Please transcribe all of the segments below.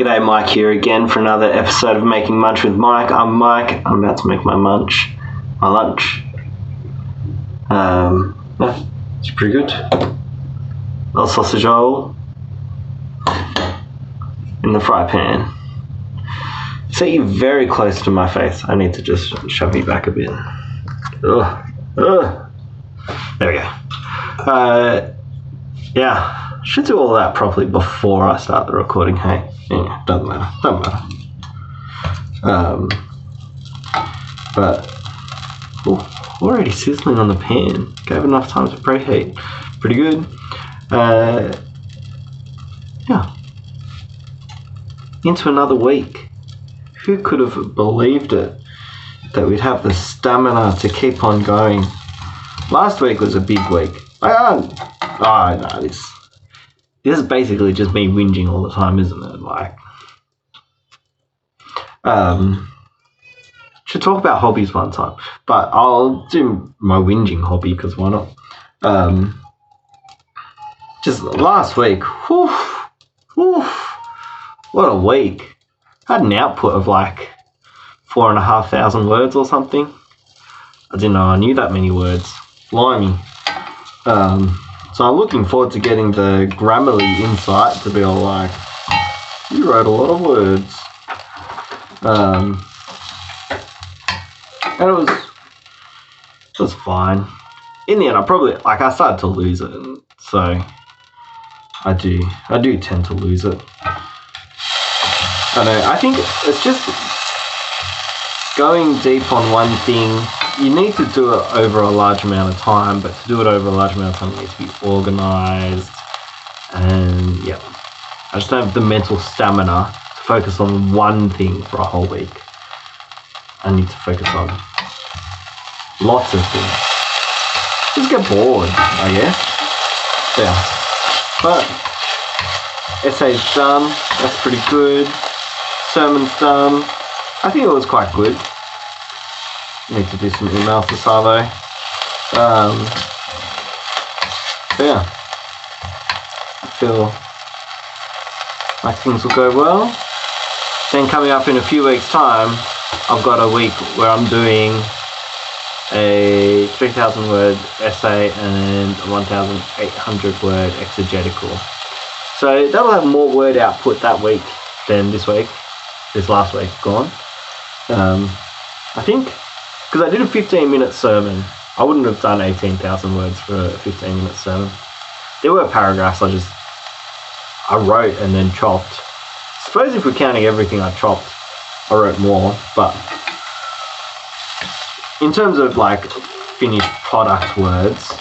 G'day, Mike here again for another episode of Making Munch with Mike. I'm Mike. I'm about to make my lunch. Yeah, it's pretty good. Little sausage roll in the fry pan. So you're very close to my face. I need to just shove you back a bit. There we go. Yeah, should do all that properly before I start the recording. Hey, yeah, doesn't matter. But already sizzling on the pan. Gave enough time to preheat. Pretty good. Yeah. Into another week. Who could have believed it? That we'd have the stamina to keep on going. Last week was a big week. This is basically just me whinging all the time, isn't it? Should talk about hobbies one time, but I'll do my whinging hobby because why not? Just last week, what a week! Had an output of 4,500 words or something. I didn't know I knew that many words. Blimey. So I'm looking forward to getting the Grammarly insight to be all like, you wrote a lot of words. And it was fine. In the end, I started to lose it, so I do tend to lose it. I think it's just going deep on one thing. You need to do it over a large amount of time, but to do it over a large amount of time, you need to be organised. And yeah, I just don't have the mental stamina to focus on one thing for a whole week. I need to focus on lots of things. Just get bored, I guess. Yeah. But essay's done. That's pretty good. Sermon's done. I think it was quite good. Need to do some emails to Savo. Yeah. I feel like things will go well. Then coming up in a few weeks' time, I've got a week where I'm doing a 3,000 word essay and a 1,800 word exegetical. So that'll have more word output that week than this last week gone. I think, because I did a 15-minute sermon. I wouldn't have done 18,000 words for a 15-minute sermon. There were paragraphs I wrote and then chopped. I suppose if we're counting everything I chopped, I wrote more, but in terms of finished product words,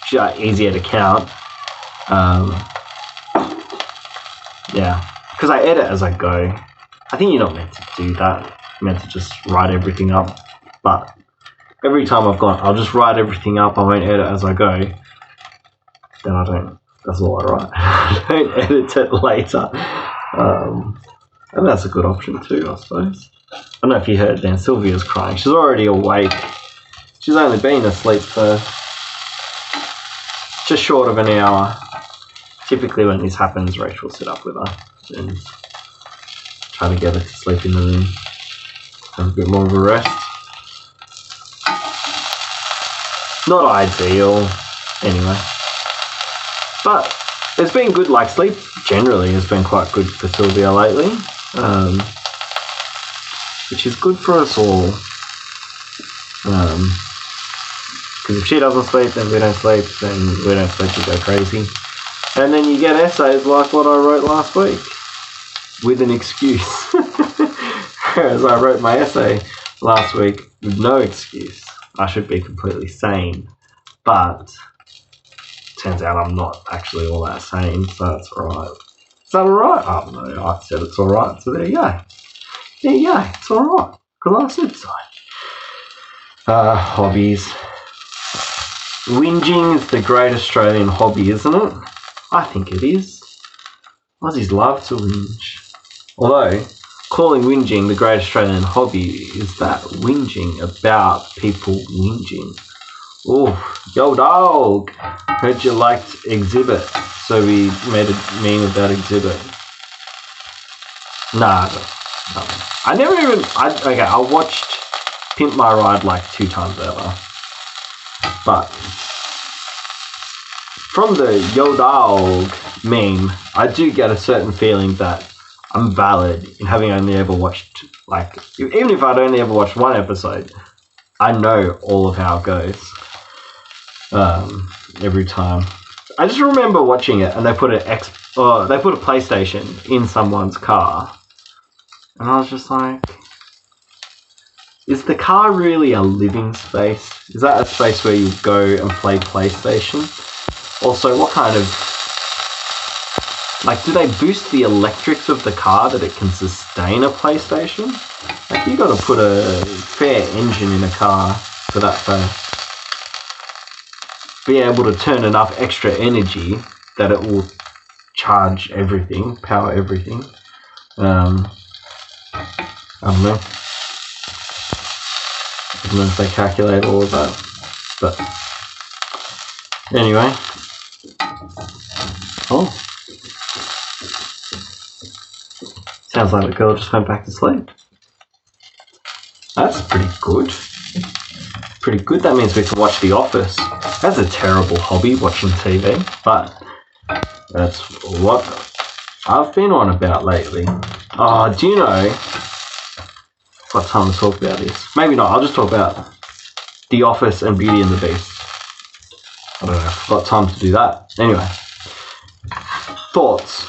which are easier to count, yeah, because I edit as I go. I think you're not meant to do that. You're meant to just write everything up. But every time I'll just write everything up. I won't edit as I go. Then I don't. That's all I write. I don't edit it later. And that's a good option too, I suppose. I don't know if you heard then. Sylvia's crying. She's already awake. She's only been asleep for just short of an hour. Typically when this happens, Rachel will sit up with her and try to get her to sleep in the room. Have a bit more of a rest. Not ideal, anyway. But it's been good. Sleep generally has been quite good for Sylvia lately, which is good for us all. Because if she doesn't sleep, then we don't sleep. Then we don't sleep, we go crazy. And then you get essays like what I wrote last week, with an excuse. Whereas I wrote my essay last week with no excuse. I should be completely sane, but turns out I'm not actually all that sane, so that's alright. Is that alright? Oh no, I said it's alright, so there you go. There you go, it's alright, because I said so. Hobbies. Whinging is the great Australian hobby, isn't it? I think it is. Aussies love to whinge. Although, calling whinging the great Australian hobby is that whinging about people whinging. Oh, yo dog! Heard you liked Exhibit, so we made a meme about Exhibit. Nah, no. I never even. I watched Pimp My Ride like 2 times over, but from the Yodog meme, I do get a certain feeling that I'm valid in having only ever watched, like, even if I'd only ever watched 1 episode, I know all of how it goes every time. I just remember watching it, and they put a PlayStation in someone's car, and I was just like, is the car really a living space? Is that a space where you go and play PlayStation? Also, what kind of, like, do they boost the electrics of the car that it can sustain a PlayStation? Like, you got to put a fair engine in a car for that to be able to turn enough extra energy that it will charge everything, power everything. I don't know. I don't know if they calculate all of that, but anyway. Oh, sounds like the girl just went back to sleep. That's pretty good. Pretty good. That means we can watch The Office. That's a terrible hobby, watching TV, but that's what I've been on about lately. Oh, do you know? I've got time to talk about this. Maybe not. I'll just talk about The Office and Beauty and the Beast. I don't know. I've got time to do that. Anyway, thoughts.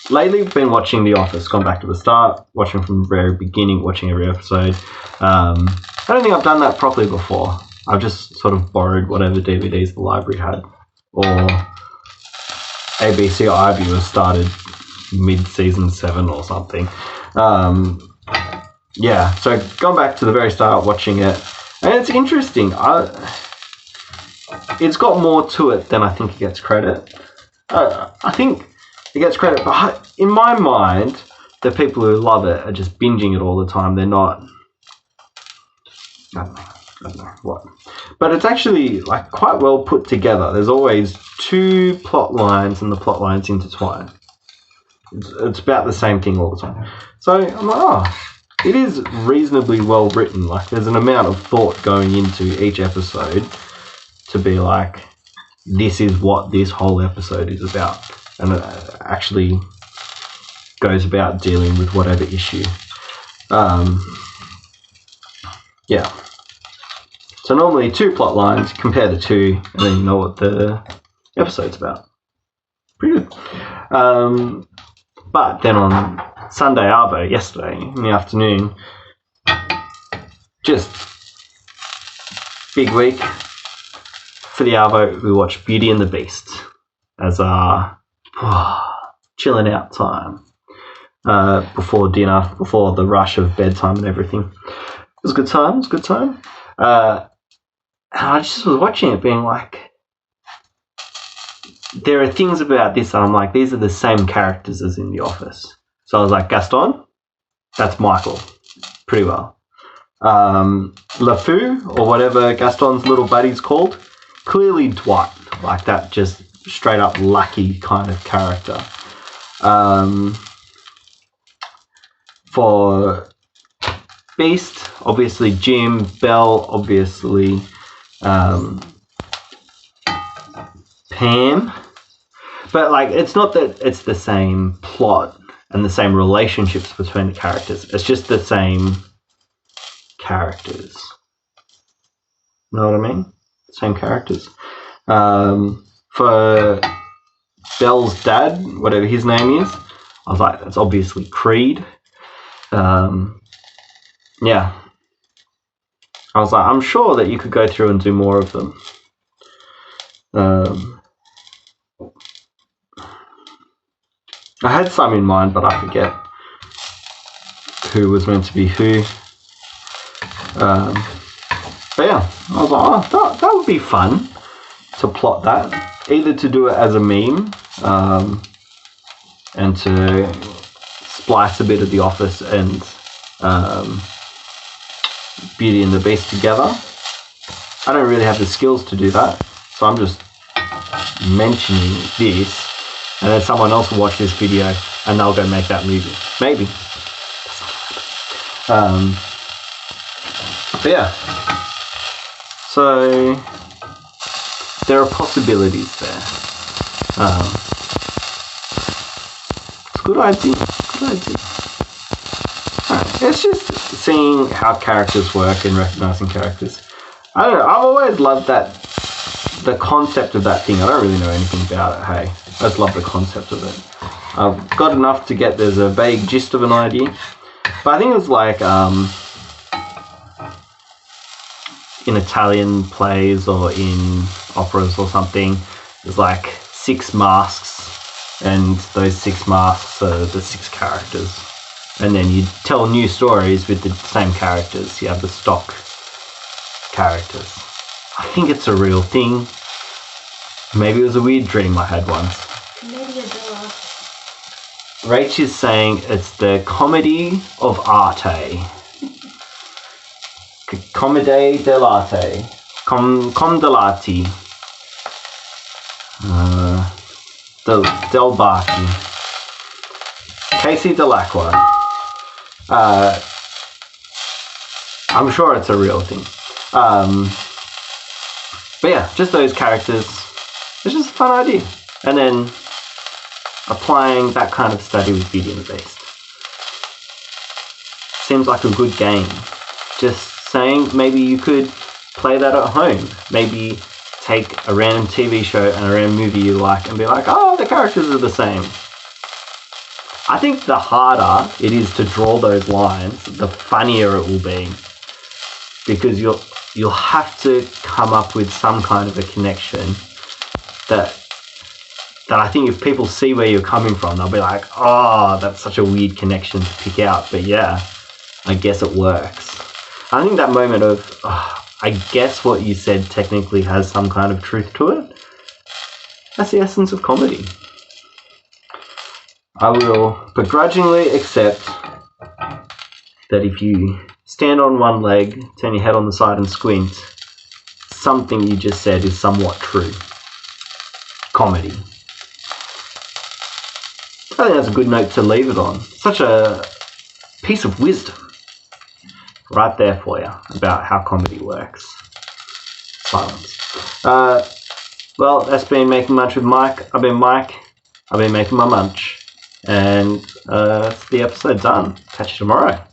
Lately, I've been watching The Office. Gone back to the start, watching from the very beginning, watching every episode. I don't think I've done that properly before. I've just sort of borrowed whatever DVDs the library had, or ABC or iViewer started mid-season 7 or something. Yeah, so gone back to the very start, watching it, and it's interesting. It's got more to it than I think it gets credit. I think it gets credit, but in my mind, the people who love it are just binging it all the time. They're not. I don't know what, but it's actually like quite well put together. There's always 2 plot lines, and the plot lines intertwine. It's about the same thing all the time. So I'm like, oh, it is reasonably well written. Like, there's an amount of thought going into each episode to be like, this is what this whole episode is about, and it actually goes about dealing with whatever issue. Yeah. So normally 2 plot lines, compare the 2, and then you know what the episode's about. Pretty good. But then on Sunday Arvo, yesterday in the afternoon, just big week for the Arvo. We watched Beauty and the Beast as our chilling out time before dinner, before the rush of bedtime and everything. It was a good time. And I just was watching it being like, there are things about this that I'm like, these are the same characters as in The Office. So I was like, Gaston, that's Michael, pretty well. LeFou, or whatever Gaston's little buddy's called, clearly Dwight, like that just straight up lucky kind of character. For Beast, obviously Jim, Belle, obviously Pam, but like, it's not that it's the same plot and the same relationships between the characters. It's just the same characters. Know what I mean? Same characters. For Belle's dad, whatever his name is, I was like, that's obviously Creed. Yeah. I was like, I'm sure that you could go through and do more of them. I had some in mind, but I forget who was meant to be who. But yeah, I was like, oh, that would be fun to plot that. Either to do it as a meme, and to splice a bit of The Office and Beauty and the Beast together. I don't really have the skills to do that, so I'm just mentioning this, and then someone else will watch this video and they'll go make that movie. Maybe. But yeah. So there are possibilities there. It's a good idea. Alright, it's just seeing how characters work and recognizing characters. I don't know, I've always loved the concept of that thing. I don't really know anything about it, hey. I just love the concept of it. I've got enough to get there's a vague gist of an idea. But I think it's like in Italian plays or in operas or something, there's like 6 masks, and those 6 masks are the 6 characters. And then you tell new stories with the same characters. You have the stock characters. I think it's a real thing. Maybe it was a weird dream I had once. Rach is saying it's the comedy of arte. Comedy dell'arte. Com dell'arte. Del Barchi. Casey Delacqua. I'm sure it's a real thing. But yeah, just those characters. It's just a fun idea. And then applying that kind of study with Beauty and the Beast. Seems like a good game. Just saying maybe you could play that at home. Maybe take a random TV show and a random movie you like and be like, oh, the characters are the same. I think the harder it is to draw those lines, the funnier it will be. Because you'll have to come up with some kind of a connection that I think if people see where you're coming from, they'll be like, oh, that's such a weird connection to pick out. But yeah, I guess it works. I think that moment of, I guess what you said technically has some kind of truth to it. That's the essence of comedy. I will begrudgingly accept that if you stand on one leg, turn your head on the side and squint, something you just said is somewhat true. Comedy. I think that's a good note to leave it on. Such a piece of wisdom right there for you about how comedy works. Silence. Well, that's been Making Munch with Mike. I've been Mike. I've been making my munch. And the episode's done. Catch you tomorrow.